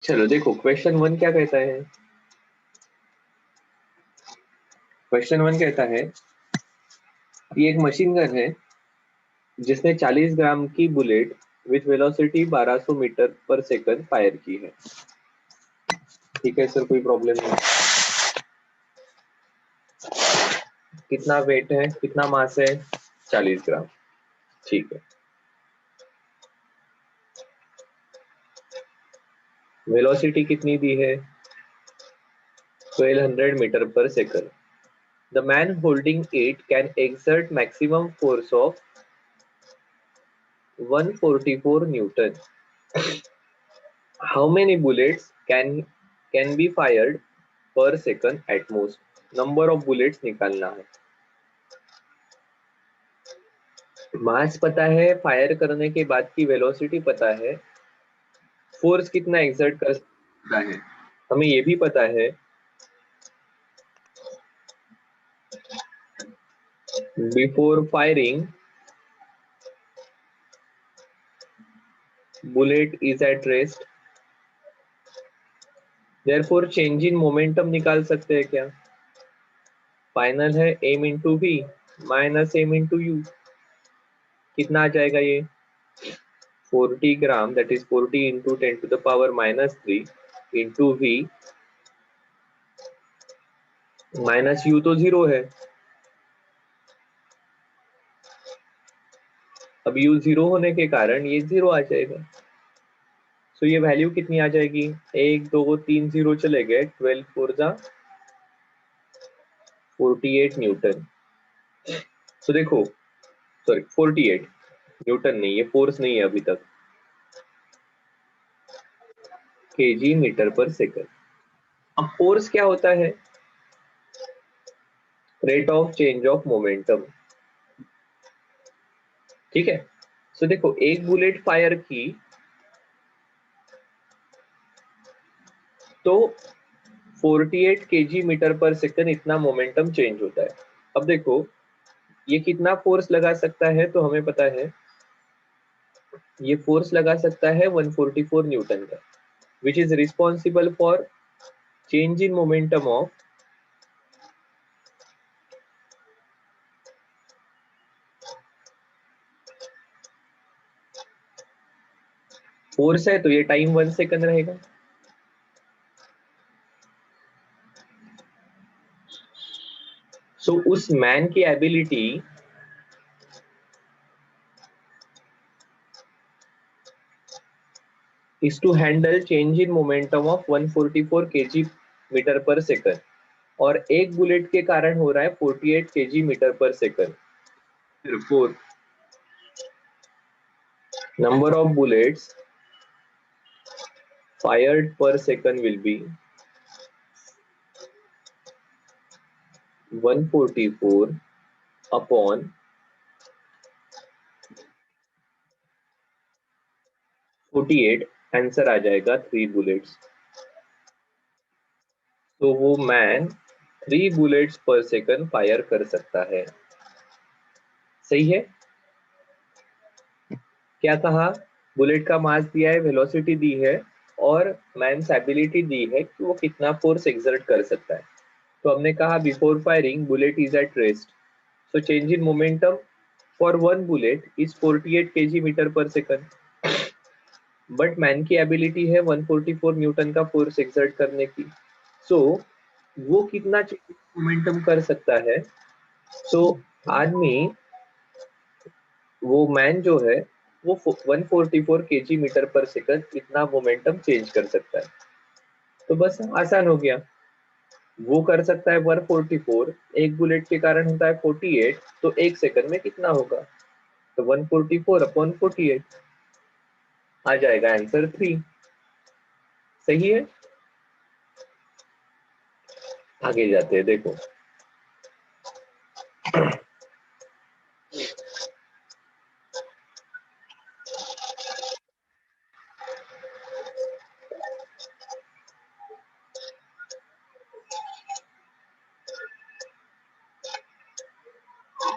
चलो देखो question one क्या कहता है। क्वेश्चन वन कहता है ये एक मशीन गन है जिसने 40 ग्राम की बुलेट विथ वेलोसिटी 1200 मीटर पर सेकंड फायर की है। ठीक है सर, कोई प्रॉब्लम नहीं। कितना वेट है, कितना मास है? 40 ग्राम। ठीक है। वेलोसिटी कितनी दी है? 1200 मीटर पर second. The man holding it can exert maximum force of 144 newton. How many bullets can be fired per second at most? Number of bullets निकालना है। मास पता है, फायर करने के बाद की वेलोसिटी पता है, फोर्स कितना एक्सर्ट कर सकता है हमें ये भी पता है। Before firing bullet is at rest, therefore change in momentum निकाल सकते हैं क्या? फाइनल है M into V minus M into U. कितना आ जाएगा ये? 40 gram, that is 40 into 10 to the power minus 3 into V minus U तो जीरो है। अब यू जीरो होने के कारण ये जीरो आ जाएगा। सो ये वैल्यू कितनी आ जाएगी? 1 2 3 जीरो चले गए, 12 फोर जा 48 न्यूटन। सो देखो, सॉरी 48 न्यूटन नहीं, ये फोर्स नहीं है अभी तक, केजी मीटर पर सेकंड। अब फोर्स क्या होता है? Rate of change of momentum. ठीक है। सो देखो, एक बुलेट फायर की तो 48 केजी मीटर पर सेकंड इतना मोमेंटम चेंज होता है। अब देखो ये कितना फोर्स लगा सकता है, तो हमें पता है ये फोर्स लगा सकता है 144 न्यूटन का, which is responsible for change in momentum of force है, तो ये टाइम 1 सेकंड रहेगा। सो उस मैन की ability is to handle change in momentum of 144 kg metre पर सेकंड, और एक बुलेट के कारण हो रहा है 48 kg मीटर पर second. therefore number of bullets fired per second will be 144 upon 48। Answer आ जाएगा 3 बुलेट्स। तो वो मैन 3 बुलेट्स पर सेकंड फायर कर सकता है। सही है। क्या कहा? बुलेट का मास दिया है, वेलोसिटी दी है, और मैन्स एबिलिटी दी है कि वो कितना फोर्स एक्सर्ट कर सकता है। तो हमने कहा before firing bullet is at rest, so change in momentum for one bullet is 48 kg metre पर सेकंड, बट मैन की एबिलिटी है 144 न्यूटन का फोर्स एक्सर्ट करने की। सो वो कितना मोमेंटम कर सकता है? सो आदमी, वो मैन जो है वो 144 केजी मीटर पर सेकंड इतना मोमेंटम चेंज कर सकता है। तो बस आसान हो गया। वो कर सकता है 144, एक बुलेट के कारण होता है 48, तो एक सेकंड में कितना होगा? तो 144 अपॉन 48 आ जाएगा आंसर 3। सही है। आगे जाते हैं, देखो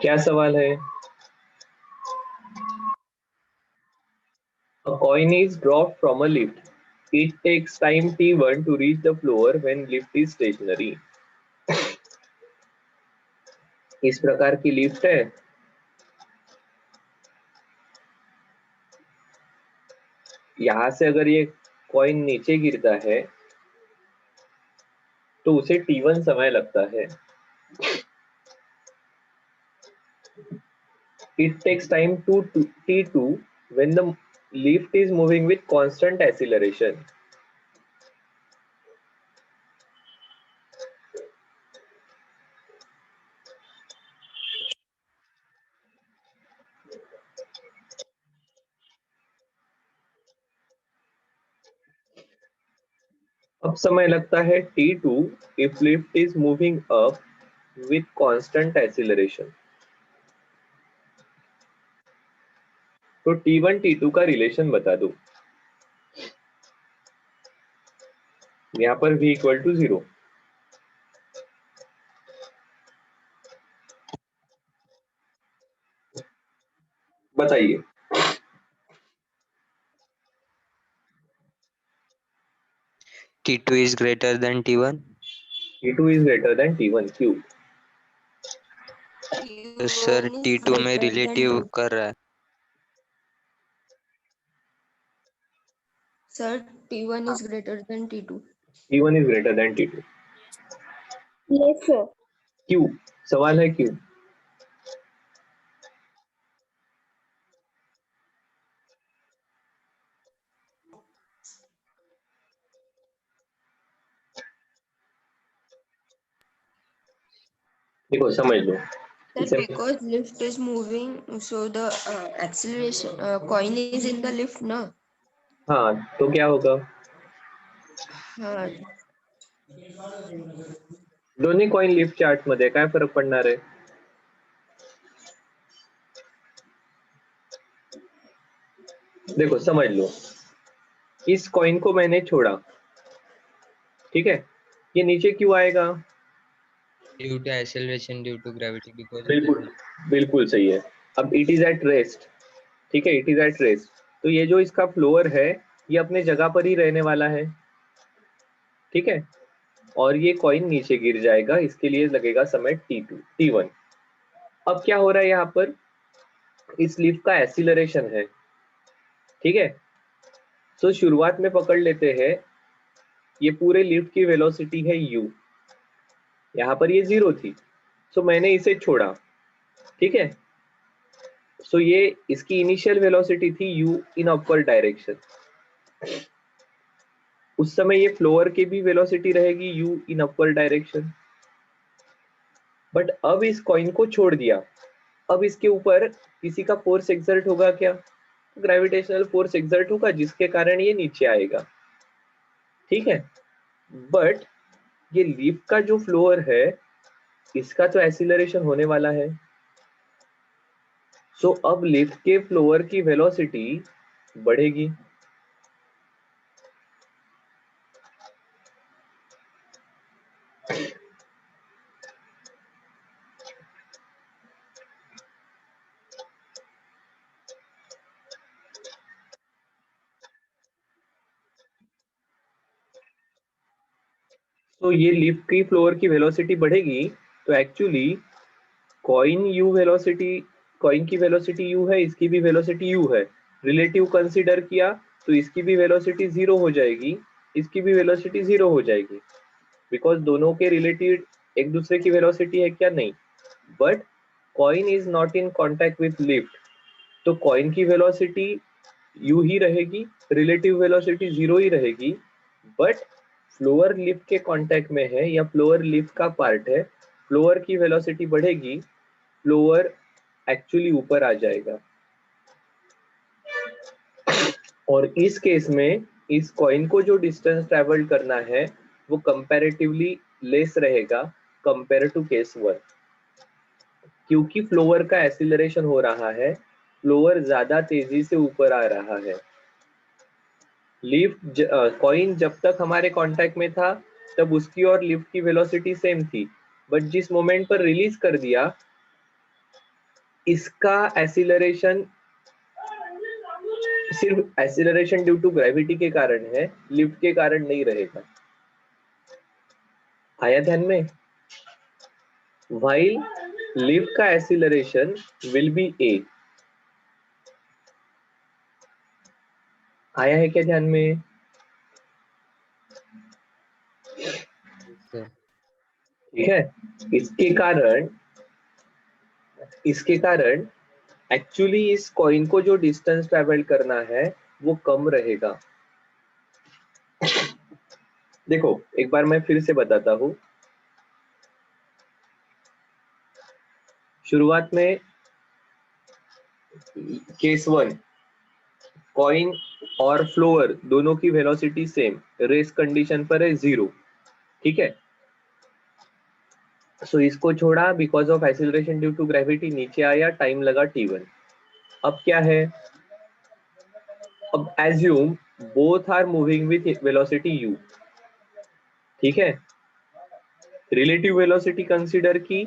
क्या सवाल है। A coin is dropped from a lift It takes time t1 to reach the floor when lift is stationary. इस प्रकार की लिफ्ट है, यहां से अगर ये कॉइन नीचे गिरता है तो उसे t1 समय लगता है. It takes time to t2 when the lift is moving with constant acceleration. अब समय लगता है t2 if lift is moving up with constant acceleration. तो t1 t2 का रिलेशन बता दो. यहाँ पर v इक्वल टू 0. बताइए. T2 is greater than T1. t2 is greater than t1 क्यों? तो सर T2 में रिलेटिव कर रहा है. Sir, T1 is greater than T2. t1 is greater than t2. Yes, sir. क्यों? सवाल है क्यों? देखो समझ लो. Sir, because lift is moving, so the acceleration coin is in the lift, na? हाँ, तो क्या होगा? हाँ. दोन्ही कॉइन लिफ्ट चार्ट मध्ये काय फरक पडणार आहे? देखो समझ लो, इस कॉइन को मैंने छोड़ा, ठीक है, ये नीचे क्यों आएगा? Due to acceleration due to gravity because बिल्कुल बिल्कुल सही है. अब इट इज एट रेस्ट, ठीक है, इट इज एट रेस्ट, तो ये जो इसका फ्लोअर है ये अपने जगह पर ही रहने वाला है, ठीक है, और ये कॉइन नीचे गिर जाएगा, इसके लिए लगेगा समय t2 t1. अब क्या हो रहा है यहाँ पर, इस लिफ्ट का एक्सीलरेशन है, ठीक है, तो शुरुआत में पकड़ लेते हैं, ये पूरे लिफ्ट की वेलोसिटी है u, यहाँ पर ये 0 थी, सो मैंने इसे छोड़ा, ठीक है, सो ये इसकी इनिशियल वेलोसिटी थी u इन अपवर्ड डायरेक्शन. उस समय ये फ्लोअर की भी वेलोसिटी रहेगी u in upward direction. But अब इस कॉइन को छोड़ दिया, अब इसके ऊपर किसी का फोर्स एक्सर्ट होगा क्या? ग्रेविटेशनल फोर्स एक्सर्ट होगा जिसके कारण ये नीचे आएगा, ठीक है, बट ये लिफ्ट का जो फ्लोअर है इसका तो एक्सीलरेशन होने वाला है, सो अब लिफ्ट के फ्लोअर की वेलोसिटी बढ़ेगी. तो ये लिफ्ट की फ्लोअर की वेलोसिटी बढ़ेगी, तो actually coin u velocity, coin की वेलोसिटी u है, इसकी भी वेलोसिटी u है, रिलेटिव कंसीडर किया तो इसकी भी वेलोसिटी 0 हो जाएगी, इसकी भी वेलोसिटी 0 हो जाएगी, बिकॉज दोनों के रिलेटिव एक दूसरे की वेलोसिटी है क्या? नहीं. But coin is not in contact with lift, तो कॉइन की वेलोसिटी u ही रहेगी, रिलेटिव वेलोसिटी 0 ही रहेगी, बट फ्लोअर लिफ्ट के कांटेक्ट में है या फ्लोअर लिफ्ट का पार्ट है, फ्लोअर की वेलोसिटी बढ़ेगी, फ्लोअर एक्चुअली ऊपर आ जाएगा. और इस केस में इस कॉइन को जो डिस्टेंस ट्रेवल करना है वो कंपैरेटिवली लेस रहेगा कंपेयर टू केस 1, क्योंकि फ्लोअर का एक्सीलरेशन हो रहा है, फ्लोअर ज्यादा तेजी से ऊपर आ रहा है. लिफ्ट कॉइन जब तक हमारे कांटेक्ट में था तब उसकी और लिफ्ट की वेलोसिटी सेम थी, बट जिस मोमेंट पर रिलीज कर दिया इसका एक्सीलरेशन सिर्फ एक्सीलरेशन ड्यू टू ग्रेविटी के कारण है, लिफ्ट के कारण नहीं रहेगा। आया ध्यान में? व्हाइल लिफ्ट का एक्सीलरेशन विल बी ए। आया है क्या ध्यान में? ठीक है। इसके कारण एक्चुअली इस कॉइन को जो डिस्टेंस ट्रेवल करना है वो कम रहेगा। देखो एक बार मैं फिर से बताता हूं। शुरुआत में केस 1, कॉइन और फ्लोअर दोनों की वेलोसिटी सेम, रेस कंडीशन पर है 0। ठीक है। सो इसको छोड़ा, because of acceleration due to gravity नीचे आया, टाइम लगा t1। अब क्या है? अब assume both are moving with velocity u। ठीक है। रिलेटिव वेलोसिटी कंसीडर की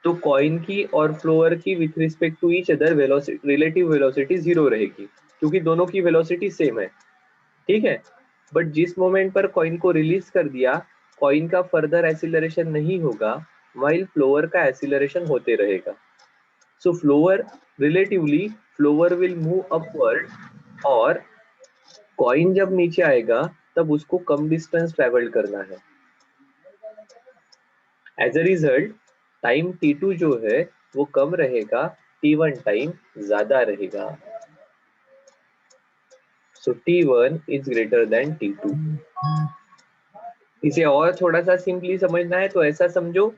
तो कॉइन की और फ्लोअर की with respect to each other velocity, relative velocity 0 रहेगी क्योंकि दोनों की वेलोसिटी सेम है। ठीक है। बट जिस मोमेंट पर कॉइन को रिलीज कर दिया, कॉइन का फर्दर एक्सीलरेशन नहीं होगा, व्हाइल फ्लोअर का एक्सीलरेशन होते रहेगा। So floor relatively floor will move upward, और कॉइन जब नीचे आएगा तब उसको कम डिस्टेंस ट्रेवल करना है। As a result time t2 जो है वो कम रहेगा, t1 टाइम ज्यादा रहेगा। सो t1 is greater than t2। इसे और थोड़ा सा सिंपली समझना है तो ऐसा समझो,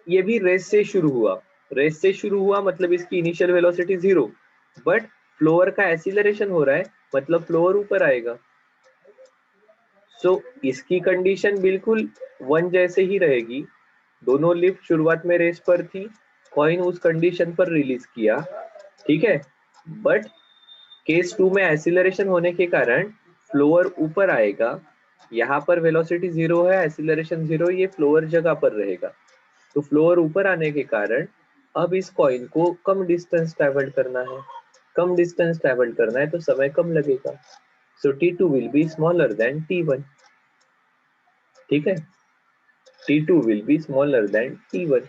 ये भी रेस से शुरू हुआ। रेस से शुरू हुआ मतलब इसकी इनिशियल वेलोसिटी 0, बट फ्लोअर का एक्सीलरेशन हो रहा है मतलब फ्लोअर ऊपर आएगा। सो इसकी कंडीशन बिल्कुल 1 जैसे ही रहेगी। दोनों लिफ्ट शुरुआत में रेस पर थी, कॉइन उस कंडीशन पर रिलीज किया। ठीक है। बट केस 2 में एक्सीलरेशन होने के कारण फ्लोअर ऊपर आएगा। यहाँ पर वेलोसिटी 0 है, एक्सीलरेशन 0, ये फ्लोअर जगह पर रहेगा। तो फ्लोअर ऊपर आने के कारण अब इस कॉइन को कम डिस्टेंस ट्रेवल करना है। कम डिस्टेंस ट्रेवल करना है तो समय कम लगेगा। सो t2 will be smaller than t1। ठीक है। t2 will be smaller than t1।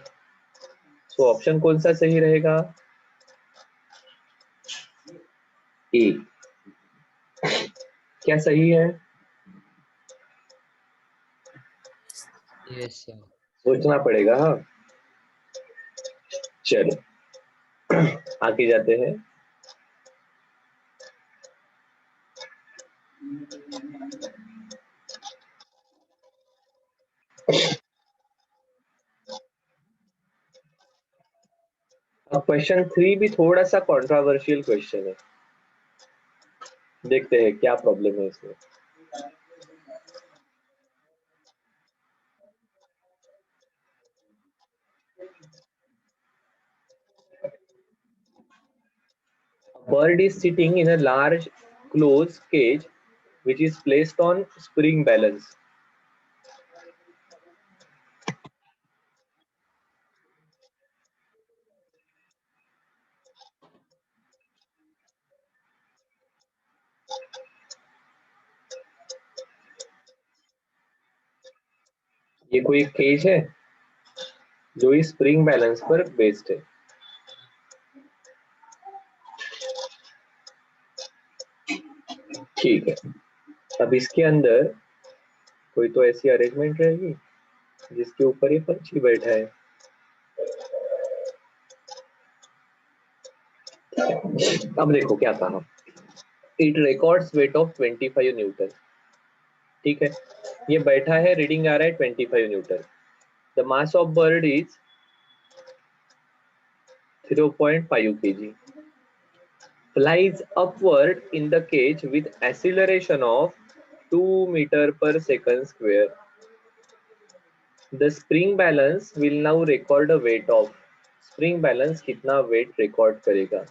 So option कौन सा सही रहेगा? ए। क्या सही है? Yes sir. सोचना पड़ेगा। हाँ, चलो आगे जाते हैं। अब क्वेश्चन 3 भी थोड़ा सा कंट्रोवर्शियल क्वेश्चन है। देखते हैं क्या प्रॉब्लम है इसमें। Bird is sitting in a large closed cage which is placed on spring balance. ये कोई केज है जो इस स्प्रिंग बैलेंस पर बेस्ड है। ठीक है। अब इसके अंदर कोई तो ऐसी अरेंजमेंट रहेगी जिसके ऊपर ये पंछी बैठा है। अब देखो क्या कहा, it records weight of 25 Newton. ठीक है। ये बैठा है, रीडिंग आ रहा है 25 Newton. The mass of bird is 0.5 kg. Flies upward in the cage with acceleration of 2 meter per second square. The spring balance will now record a weight of, spring balance कितना weight record करेगा।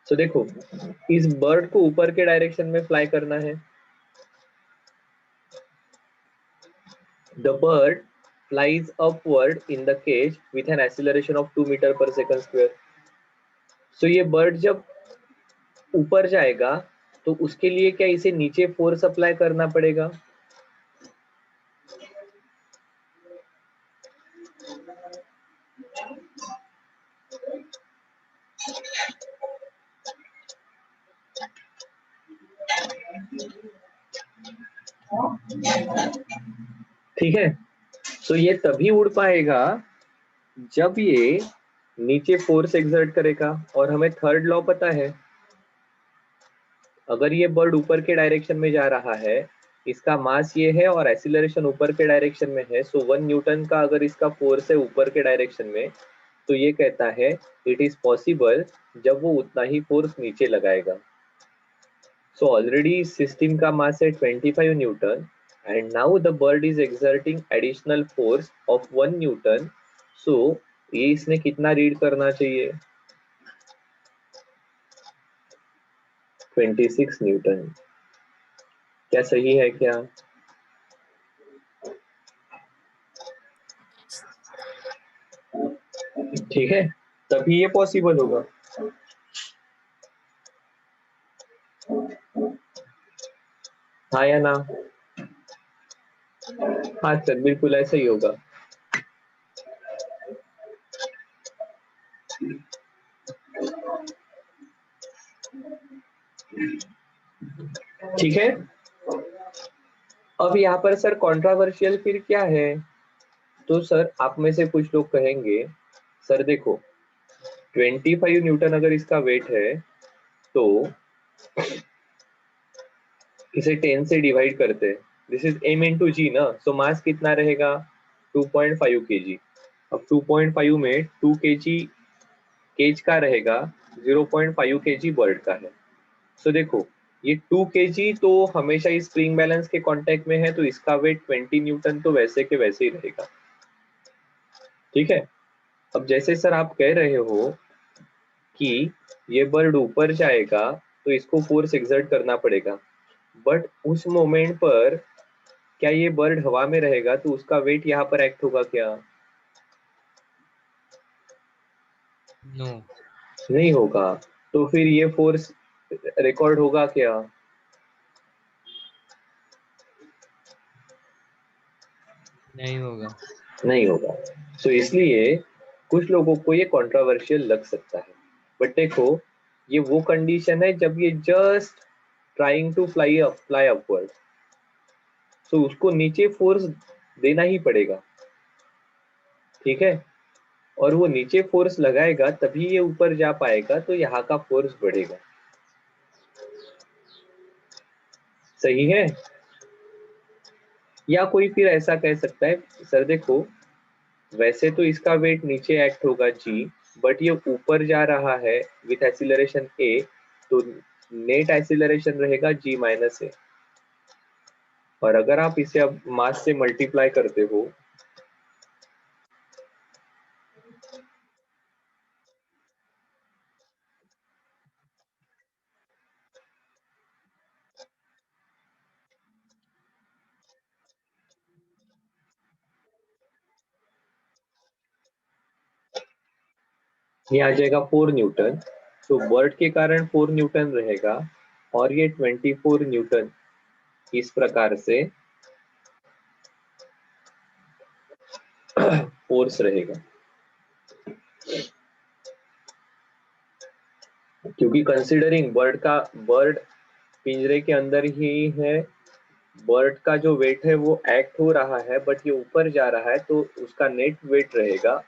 तो देखो इस bird को ऊपर के direction में fly करना है। The bird flies upward in the cage with an acceleration of 2 meter per second square. So ये बर्ड जब ऊपर जाएगा तो उसके लिए क्या इसे नीचे फोर्स अप्लाई करना पड़ेगा? ठीक है, तो ये तभी उड़ पाएगा जब ये नीचे फोर्स एक्सर्ट करेगा। और हमें थर्ड लॉ पता है, अगर ये बर्ड ऊपर के डायरेक्शन में जा रहा है, इसका मास ये है और एक्सीलरेशन ऊपर के डायरेक्शन में है, सो 1 न्यूटन का अगर इसका फोर्स है ऊपर के डायरेक्शन में, तो ये कहता है इट इज पॉसिबल जब वो उतना ही फोर्स नीचे लगाएगा। सो ऑलरेडी सिस्टम का मास है 25 Newton and now the bird is exerting additional force of 1 newton. So ये इसने कितना रीड करना चाहिए? 26 न्यूटन। क्या सही है क्या? ठीक है, तभी ये पॉसिबल होगा। हाँ या ना? हाँ सर, बिल्कुल ऐसा ही होगा। ठीक है, अब यहाँ पर सर कंट्रोवर्शियल फिर क्या है? तो सर आप में से कुछ लोग कहेंगे सर देखो 25 न्यूटन अगर इसका वेट है तो इसे 10 से डिवाइड करते हैं, दिस इज m इंटू जी ना, सो मास कितना रहेगा 2.5 kg। अब 2.5 में 2 kg केज का रहेगा, 0.5 kg बर्ड का है। सो देखो ये 2 kg तो हमेशा इस स्प्रिंग बैलेंस के कांटेक्ट में है, तो इसका वेट 20 न्यूटन तो वैसे के वैसे ही रहेगा। ठीक है, अब जैसे सर आप कह रहे हो कि ये बर्ड ऊपर जाएगा तो इसको फोर्स एक्सर्ट करना पड़ेगा, बट उस मोमेंट पर क्या ये बर्ड हवा में रहेगा तो उसका वेट यहाँ पर एक्ट होगा क्या? नो, नहीं होगा। तो फिर ये फोर्स रिकॉर्ड होगा क्या? नहीं होगा। नहीं होगा। सो इसलिए कुछ लोगों को ये कंट्रोवर्शियल लग सकता है, बट देखो ये वो कंडीशन है जब ये just trying to fly upward, so उसको नीचे फोर्स देना ही पड़ेगा। ठीक है, और वो नीचे फोर्स लगाएगा तभी ये ऊपर जा पाएगा, तो यहाँ का फोर्स बढ़ेगा। सही है? या कोई फिर ऐसा कह सकता है सर देखो वैसे तो इसका वेट नीचे एक्ट होगा जी, बट ये ऊपर जा रहा है विथ एक्सीलरेशन ए, तो नेट एक्सीलरेशन रहेगा जी माइनस ए। और अगर आप इसे अब मास से मल्टीप्लाई करते हो ये आ जाएगा 4 न्यूटन, तो बर्ड के कारण 4 न्यूटन रहेगा और ये 24 न्यूटन इस प्रकार से फोर्स रहेगा। क्योंकि कंसीडरिंग बर्ड पिंजरे के अंदर ही है, बर्ड का जो वेट है वो एक्ट हो रहा है, बट ये ऊपर जा रहा है तो उसका नेट वेट रहेगा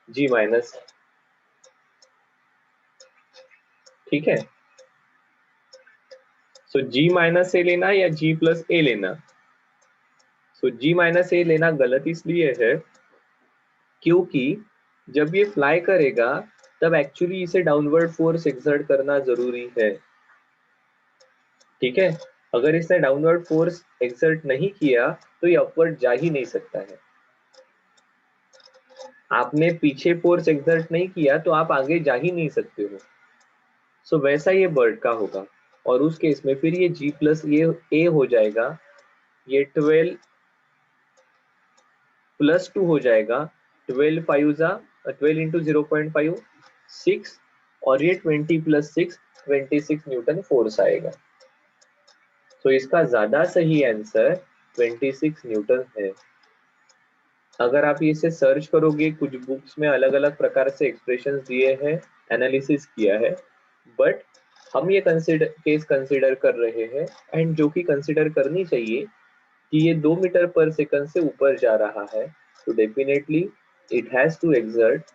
जी माइनस। ठीक है, सो जी माइनस ए लेना या जी प्लस ए लेना? सो जी माइनस ए लेना गलत इसलिए है क्योंकि जब ये फ्लाई करेगा तब एक्चुअली इसे डाउनवर्ड फोर्स एक्सर्ट करना जरूरी है। ठीक है, अगर इसने डाउनवर्ड फोर्स एक्सर्ट नहीं किया तो ये अपवर्ड जा ही नहीं सकता है। आपने पीछे फोर्स एक्सर्ट नहीं किया तो आप आगे जा ही नहीं सकते हो। सो वैसा ये बर्ड का होगा, और उस केस में फिर ये जी प्लस ये ए हो जाएगा, ये 12 प्लस 2 हो जाएगा, 12 इंटू 0.5 6, और ये 20 प्लस 6 26 न्यूटन फोर्स आएगा। तो इसका ज्यादा सही आंसर 26 न्यूटन है। अगर आप इसे सर्च करोगे, कुछ बुक्स में अलग अलग प्रकार से एक्सप्रेशन दिए हैं, एनालिसिस किया है, बट हम ये केस कंसिडर कर रहे हैं, एंड जो कि कंसिडर करनी चाहिए कि ये 2 मीटर पर सेकंड से ऊपर जा रहा है, तो definitely it has to exert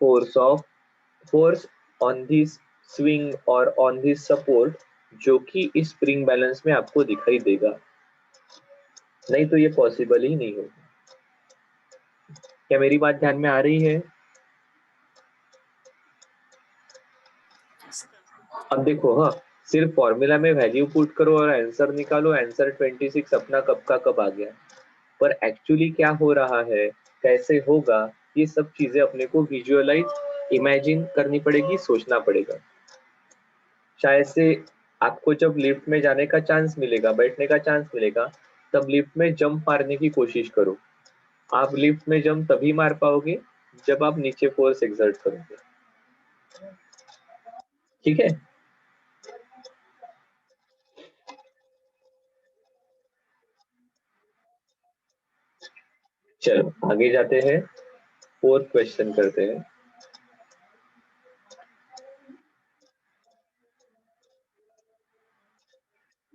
force on this swing और ऑन दिस सपोर्ट, जो कि इस स्प्रिंग बैलेंस में आपको दिखाई देगा, नहीं तो ये पॉसिबल ही नहीं होगा। क्या मेरी बात ध्यान में आ रही है? अब देखो, हाँ, सिर्फ फॉर्मूला में वैल्यू पुट करो और आंसर निकालो, आंसर 26 अपना कब का कब आ गया, पर एक्चुअली क्या हो रहा है, कैसे होगा, ये सब चीजें अपने को विजुअलाइज, इमेजिन करनी पड़ेगी, सोचना पड़ेगा। शायद से आपको जब लिफ्ट में जाने का चांस मिलेगा, बैठने का चांस मिलेगा, तब लिफ्ट में जंप मारने की कोशिश करो। आप लिफ्ट में जंप तभी मार पाओगे जब आप नीचे फोर्स एक्सर्ट करोगे, ठीक है? चलो आगे जाते हैं, फोर्थ क्वेश्चन करते हैं।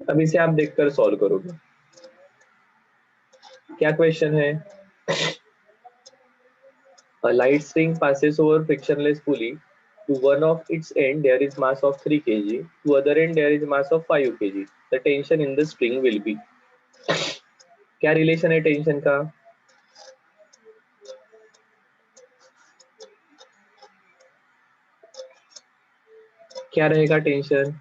अब इसे आप देखकर सॉल्व करोगे। क्या क्वेश्चन है? A light string passes over frictionless pulley. To one of its end there is mass of 3 kg. To other end there is mass of 5 kg. The tension in the string will be. क्या relation है tension का? क्या रहेगा tension?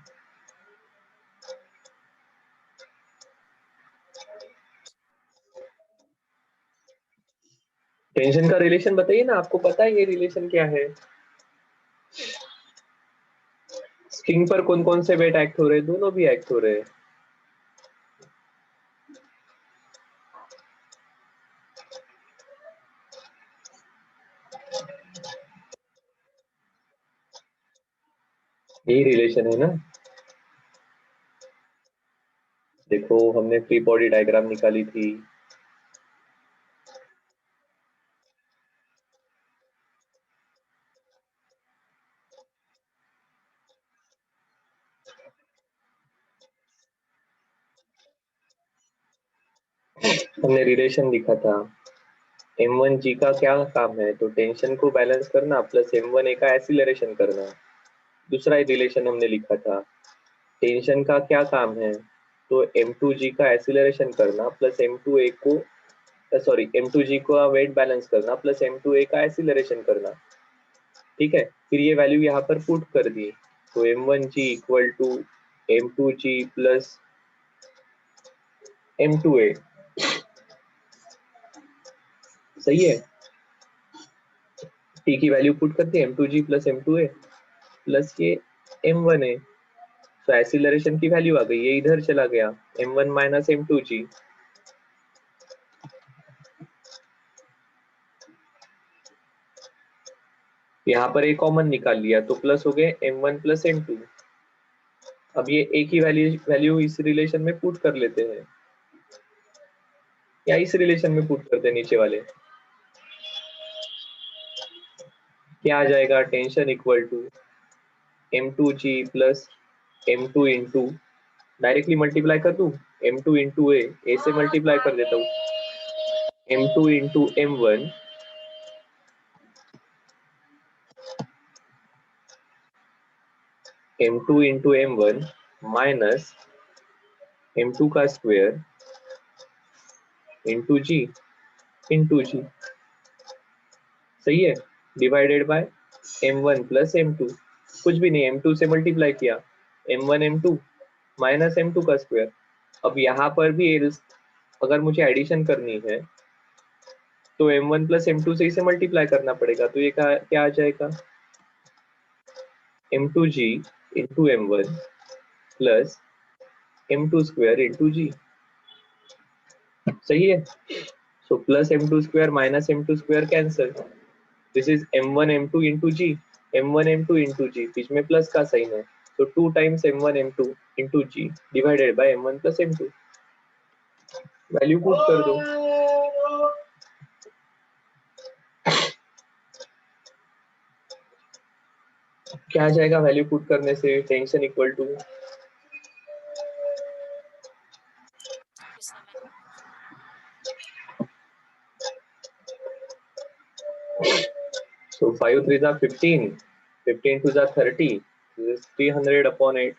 Tension का relation बताइए ना, आपको पता है ये रिलेशन क्या है? स्ट्रिंग पर कौन कौन से वेट एक्ट हो रहे हैं? दोनों भी एक्ट हो रहे हैं। यही रिलेशन है ना। देखो हमने फ्री बॉडी डायग्राम निकाली थी, हमने रिलेशन लिखा था। m1g का क्या काम है, तो टेंशन को बैलेंस करना प्लस m1a का एक्सीलरेशन करना। दूसरा रिलेशन हमने लिखा था, टेंशन का क्या काम है, तो m2g का एक्सीलरेशन करना प्लस m2a को, सॉरी m2g को वेट बैलेंस करना प्लस m2a का एक्सीलरेशन करना, ठीक है? फिर ये वैल्यू यहाँ पर पुट कर दी, तो m1g equal to m2g plus m2a, सही है? t की वैल्यू पुट करते m2g प्लस m2a प्लस ये m1a, तो एक्सीलरेशन की वैल्यू आ गई, ये इधर चला गया, m1 माइनस m2g, यहाँ पर एक कॉमन निकाल लिया तो प्लस हो गए m1 प्लस m2। अब ये एक ही वैल्यू इस रिलेशन में पुट कर लेते हैं, या इस रिलेशन में पुट करते हैं नीचे वाले, क्या आ जाएगा, tension equal to m2g plus m2 into, directly multiply कर दूं, m2 इंटू ए से मल्टीप्लाई कर देता हूँ, m2 into m1 m2 into m1 minus m2 का स्क्वायर इंटू जी इंटू जी, सही है, divided by m1 plus m2, कुछ भी नहीं, m2 से मल्टीप्लाई किया, m1 m2 माइनस m2 का स्क्वायर। अब यहाँ पर भी अगर मुझे एडिशन करनी है तो m1 प्लस m2 से इसे मल्टीप्लाई करना पड़ेगा, तो ये क्या आ जाएगा, m2g into m1 plus m2 square into G, सही है? So plus m2 square minus m2 square cancel. This is m1 m2 into g. m1 m2 into G, बीच में प्लस का साइन है, तो 2 times m1 m2 into G divided by m1 plus m2, value put कर दो। क्या आ जाएगा वैल्यू पुट करने से? Tension equal to so 5 3 are 15, 15 2 are 30, this is 300 upon 8,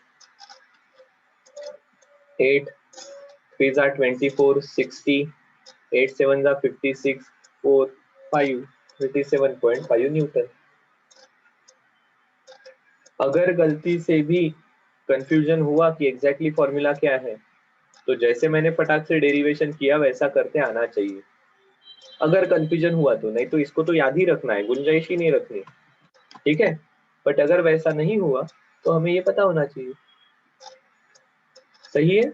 8 3 are 24, 60, 8 7 are 56, 4 5, 37.5 Newton. अगर गलती से भी कंफ्यूजन हुआ कि एग्जैक्टली फॉर्मूला क्या है, तो जैसे मैंने फटाक से डेरिवेशन किया वैसा करते आना चाहिए। अगर कंफ्यूजन हुआ तो, नहीं तो इसको तो याद ही रखना है, गुंजाइश ही नहीं रखनी, ठीक है। बट अगर वैसा नहीं हुआ तो हमें ये पता होना चाहिए, सही है।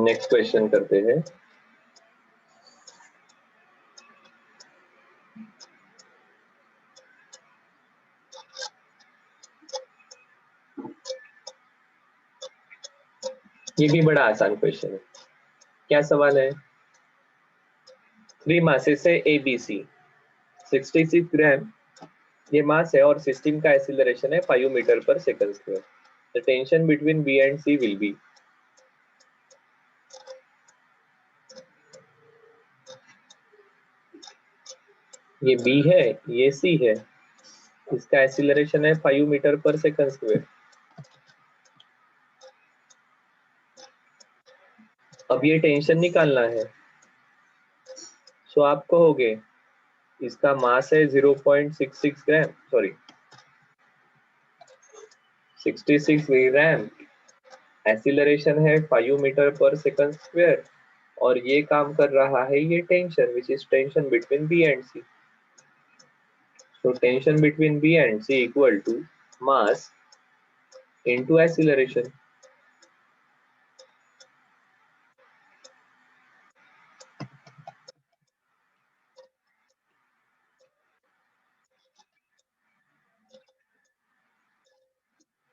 नेक्स्ट क्वेश्चन करते हैं। ये भी बड़ा आसान क्वेश्चन है। क्या सवाल है? 3 मासेस है ए बी सी, 66 ग्राम ये मास है और सिस्टम का एक्सीलरेशन है 5 मीटर पर second square. The tension between B and C will be. ये बी है, ये सी है, इसका एक्सीलरेशन है 5 मीटर पर सेकंड स्क्वायर। अब ये टेंशन निकालना है, सो आप कहोगे इसका मास है 0.66 ग्राम, सॉरी 66 ग्राम, एक्सीलरेशन है 5 मीटर पर सेकंड स्क्वायर, और ये काम कर रहा है ये tension, which is tension between B and C. So tension between B and C equal to mass into acceleration.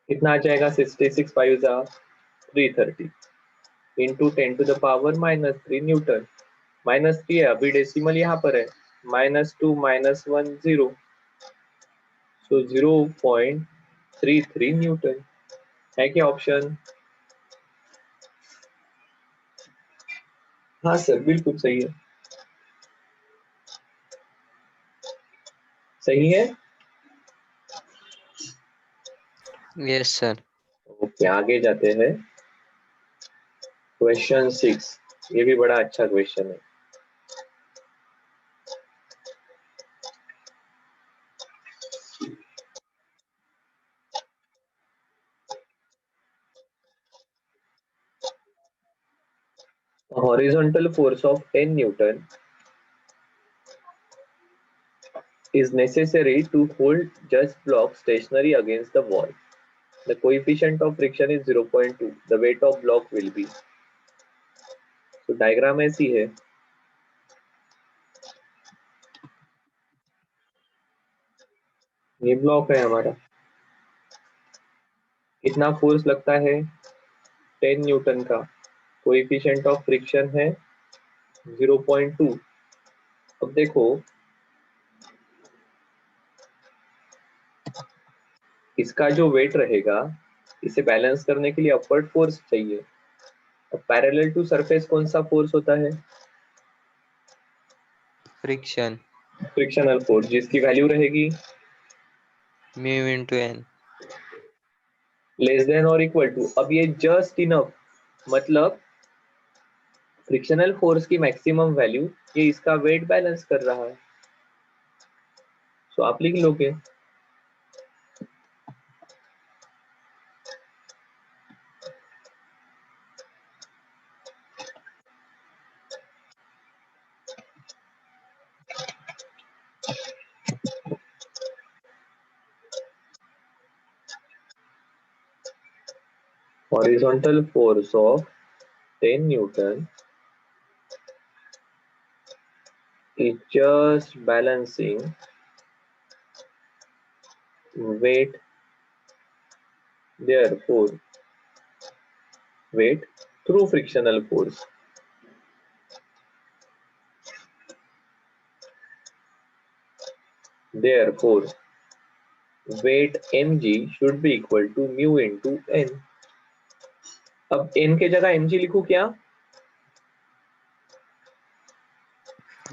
कितना आ जाएगा? 66 5 जा 330 into 10 to the power -3 newton. -3 है, अभी डेसिमल यहाँ पर है, -2 -1 0, सो 0.33 न्यूटन है क्या ऑप्शन? हाँ सर, बिल्कुल सही है, सही है। Yes, sir. ओके, आगे जाते हैं। क्वेश्चन 6, ये भी बड़ा अच्छा क्वेश्चन है। A horizontal force of 10 Newton is necessary to hold just block stationary against the wall. The coefficient of friction is 0.2. The weight of block will be. तो diagram ऐसी है, ये ब्लॉक है हमारा, कितना फोर्स लगता है? 10 न्यूटन का, कोएफिशिएंट ऑफ फ्रिक्शन है 0.2। अब देखो, इसका जो वेट रहेगा, इसे बैलेंस करने के लिए अपवर्ड फोर्स चाहिए। अब पैरेलल टू सरफेस कौन सा फोर्स होता है? Friction. फ्रिक्शनल फोर्स, जिसकी वैल्यू रहेगी Mu into N. Less than और इक्वल टू। अब ये जस्ट इनफ, मतलब फ्रिक्शनल फोर्स की मैक्सिमम वैल्यू, ये इसका वेट बैलेंस कर रहा है, सो आप लिख लोगे। Horizontal force of 10 Newton is just balancing weight, therefore weight through frictional force. Therefore weight mg should be equal to mu into n. अब n के जगह mg लिखूं क्या?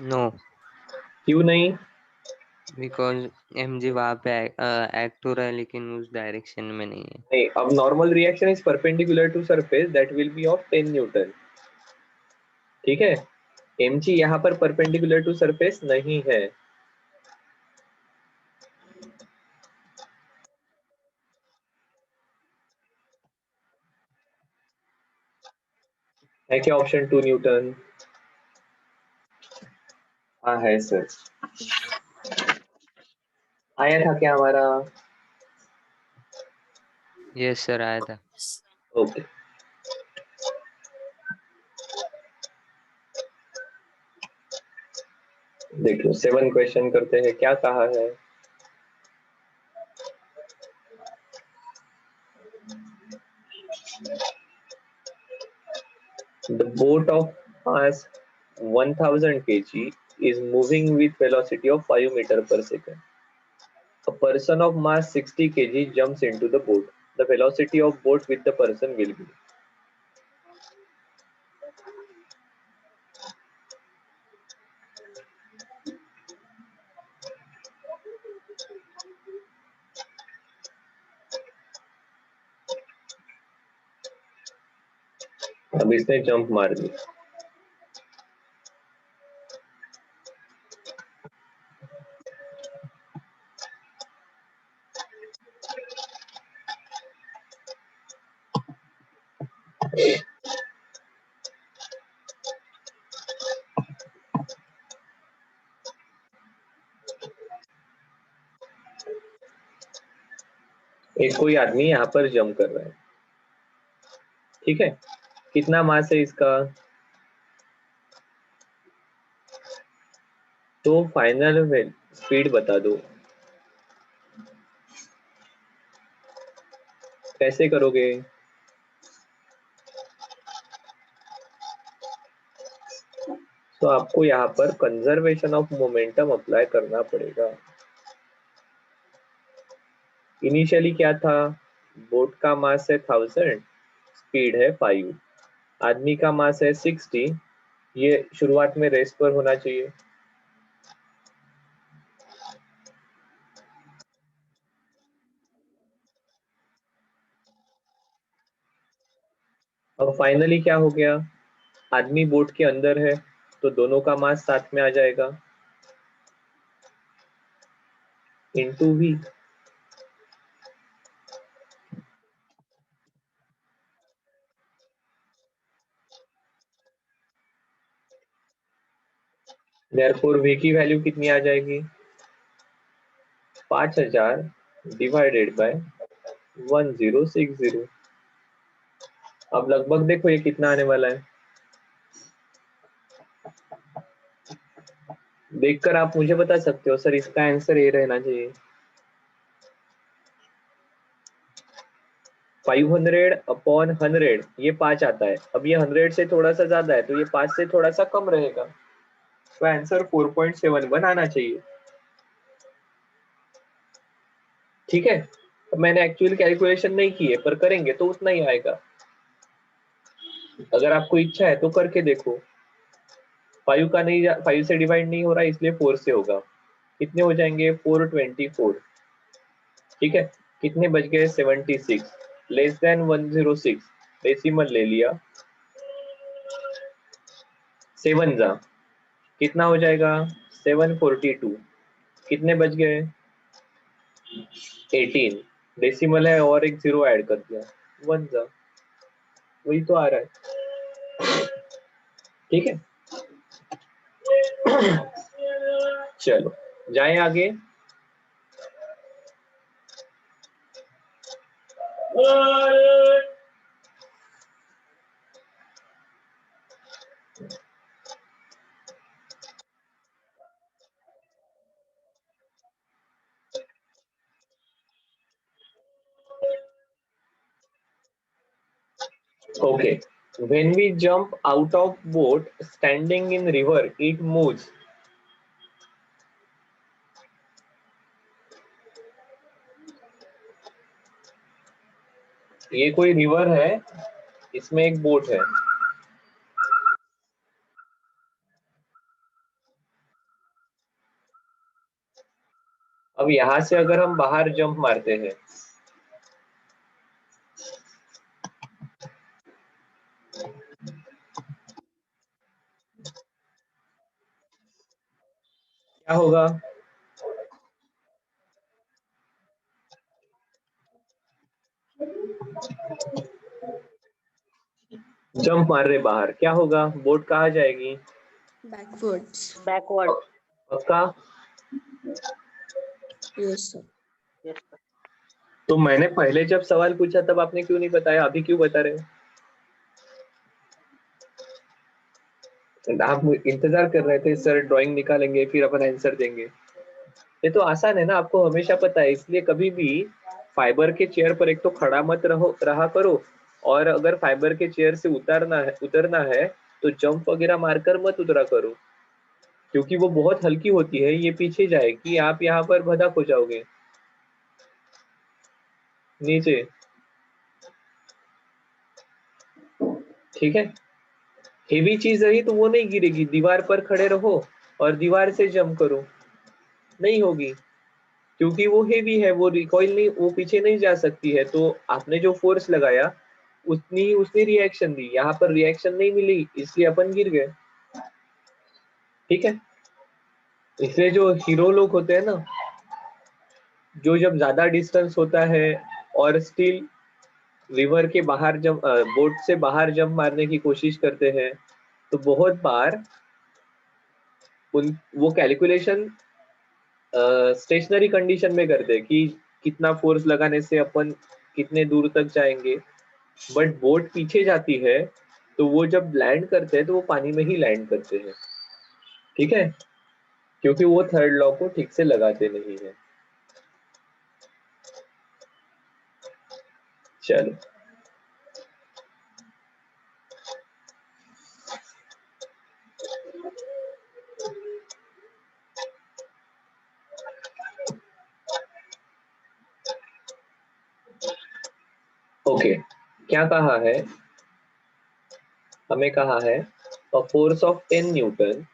नो, क्यों नहीं? बिकॉज mg वहां पे एक्ट हो रहा है लेकिन उस डायरेक्शन में नहीं है. नहीं, अब normal reaction is perpendicular to surface that will be of 10 newton. ठीक है, mg यहाँ पर परपेंडिकुलर टू सरफेस नहीं है. है क्या ऑप्शन 2 न्यूटन? हाँ है सर. आया था क्या हमारा? यस सर, आया था. ओके. देख लो 7 क्वेश्चन करते हैं. क्या कहा है? The boat of mass 1000 kg is moving with velocity of 5 meter per second. A person of mass 60 kg jumps into the boat. The velocity of boat with the person will be. अब इसने jump मार दी. एक कोई आदमी यहाँ पर jump कर रहा है. ठीक है, कितना मास है इसका? तो फाइनल स्पीड बता दो. कैसे करोगे? तो आपको यहाँ पर कंजर्वेशन ऑफ मोमेंटम अप्लाई करना पड़ेगा. इनिशियली क्या था? बोट का मास है 1000, स्पीड है 5, आदमी का मास है 60. ये शुरुआत में रेस्ट पर होना चाहिए. अब फाइनली क्या हो गया? आदमी बोट के अंदर है तो दोनों का मास साथ में आ जाएगा इनटू v. देयरफॉर v की वैल्यू कितनी आ जाएगी? 5000 डिवाइडेड बाय 1060. अब लगभग देखो ये कितना आने वाला है. देखकर आप मुझे बता सकते हो सर इसका आंसर ये रहना चाहिए. 500 अपॉन 100 ये 5 आता है. अब ये 100 से थोड़ा सा ज्यादा है तो ये 5 से थोड़ा सा कम रहेगा. तो आंसर 4.71 आना चाहिए. ठीक है, अब मैंने एक्चुअल कैलकुलेशन नहीं की है पर करेंगे तो उतना ही आएगा. अगर आपको इच्छा है तो करके देखो. 5 का नहीं, 5 से डिवाइड नहीं हो रहा इसलिए 4 से होगा. कितने हो जाएंगे? 424. ठीक है, कितने बच गए? 76 लेस देन 106. डेसिमल ले लिया. 7 जा कितना हो जाएगा? 742. कितने बच गए? 18. डेसिमल है और एक 0 ऐड कर दिया. 1 जा, वही तो आ रहा है. ठीक है, चलो जाएं आगे. Okay, when we jump out of boat standing in river, it moves. ये कोई रिवर है, इसमें एक बोट है, अब यहां से अगर हम बाहर जंप मारते हैं क्या होगा? जंप मार रहे बाहर, क्या होगा? बोट कहाँ जाएगी? backwards. Backward. पक्का? Yes, sir. Yes, sir. तो मैंने पहले जब सवाल पूछा तब आपने क्यों नहीं बताया, अभी क्यों बता रहे हो? आप इंतजार कर रहे थे सर ड्राइंग निकालेंगे फिर अपन आंसर देंगे। ये तो आसान है ना, आपको हमेशा पता है, इसलिए कभी भी फाइबर के चेयर पर एक तो खड़ा मत रहा करो, और अगर फाइबर के चेयर से उतरना है तो जंप वगैरह मारकर मत उतरा करो, क्योंकि वो बहुत हल्की होती है, ये पीछे जाएगी, आप यहाँ पर भदक हो जाओगे नीचे। ठीक है, हेवी चीज रही तो वो नहीं गिरेगी, दीवार पर खड़े रहो और दीवार से जंप करो, नहीं होगी, क्योंकि वो हेवी है, वो रिकॉइल नहीं, वो पीछे नहीं जा सकती है, तो आपने जो फोर्स लगाया उतनी ही उसने रिएक्शन दी, यहाँ पर रिएक्शन नहीं मिली इसलिए अपन गिर गए। ठीक है, इसलिए जो हीरो लोग होते हैं ना, जो जब ज्यादा डिस्टेंस होता है और स्टिल रिवर के बाहर जब बोट से बाहर जंप मारने की कोशिश करते हैं, तो बहुत बार वो कैलकुलेशन स्टेशनरी कंडीशन में करते हैं कि कितना फोर्स लगाने से अपन कितने दूर तक जाएंगे, बट बोट पीछे जाती है तो वो जब लैंड करते हैं तो वो पानी में ही लैंड करते हैं। ठीक है, क्योंकि वो थर्ड लॉ को ठीक से लगाते नहीं है। चलो, ओके, क्या कहा है? हमें कहा है a force of 10 Newton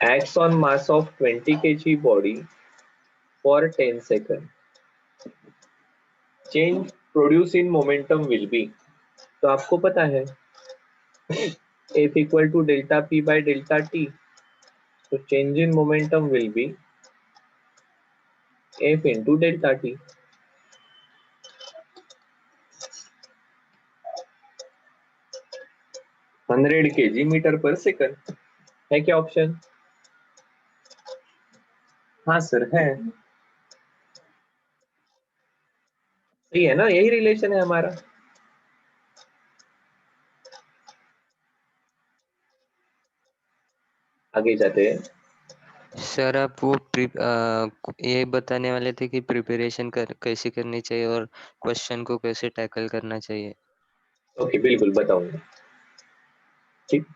acts on mass of 20 kg body for 10 seconds. Change produced in momentum will be, तो आपको पता है F equal to delta P by delta T, so change in momentum will be F into delta T। 100 kg metre पर second है क्या option? हाँ sir है, सही है ना, यही रिलेशन है हमारा। आगे जाते हैं। सर आप वो ये बताने वाले थे कि प्रिपरेशन कैसे करनी चाहिए और क्वेश्चन को कैसे टैकल करना चाहिए। ओके, बिल्कुल बताऊंगा। ठीक,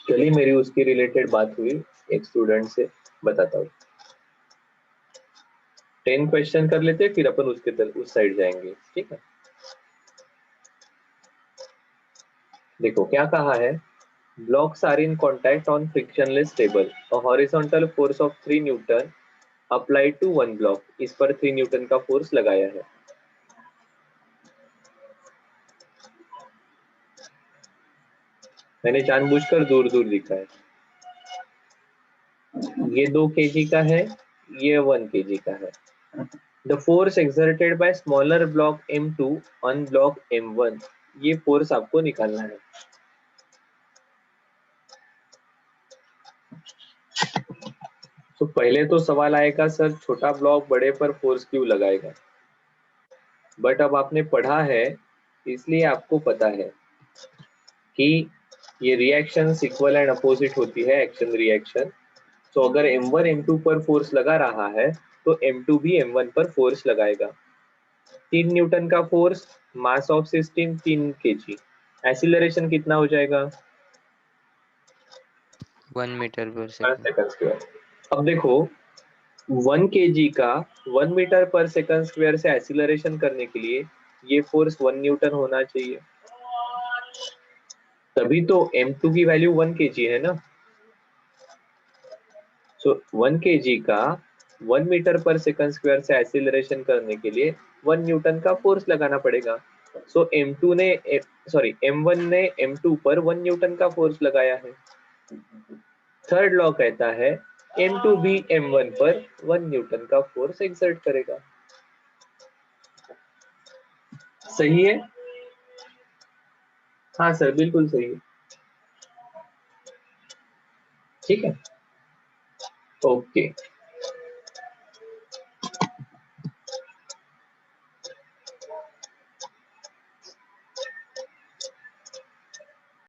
चलिए मेरी उसकी रिलेटेड बात हुई एक स्टूडेंट से, बताता हूँ। 10 क्वेश्चन कर लेते, फिर अपन उसके तरफ उस साइड जाएंगे। ठीक है, देखो क्या कहा है। Blocks are in contact on frictionless table, a horizontal force of 3 newton applied to one block, इस पर 3 न्यूटन का फोर्स लगाया है। मैंने जानबूझकर दूर दूर लिखा है, ये 2 kg का है, ये 1 kg का है। The force exerted by smaller block M2 on block M1, ये फोर्स आपको निकालना है। तो पहले तो सवाल आएगा सर छोटा ब्लॉक बड़े पर फोर्स क्यों लगाएगा, बट अब आपने पढ़ा है इसलिए आपको पता है कि ये रिएक्शन इक्वल एंड अपोजिट होती है, एक्शन रिएक्शन। तो अगर m1 m2 पर फोर्स लगा रहा है तो m2 भी m1 पर फोर्स लगाएगा। 3 न्यूटन का force, mass of system 3 kg, acceleration कितना हो जाएगा? 1 मीटर पर 1 सेकंड। Second square. अब देखो 1 kg का 1 मीटर पर सेकंड स्क्वायर से एक्सीलरेशन करने के लिए ये फोर्स 1 न्यूटन होना चाहिए, तभी तो m2 की वैल्यू 1 kg है ना। सो 1 kg का 1 मीटर पर सेकंड स्क्वायर से एक्सीलरेशन करने के लिए 1 न्यूटन का फोर्स लगाना पड़ेगा। सो m1 ने m2 पर 1 न्यूटन का फोर्स लगाया है। थर्ड लॉ कहता है m2 भी m1 पर 1 न्यूटन का फोर्स एक्सर्ट करेगा। सही है? हाँ सर, बिल्कुल सही है। ठीक है, ओके।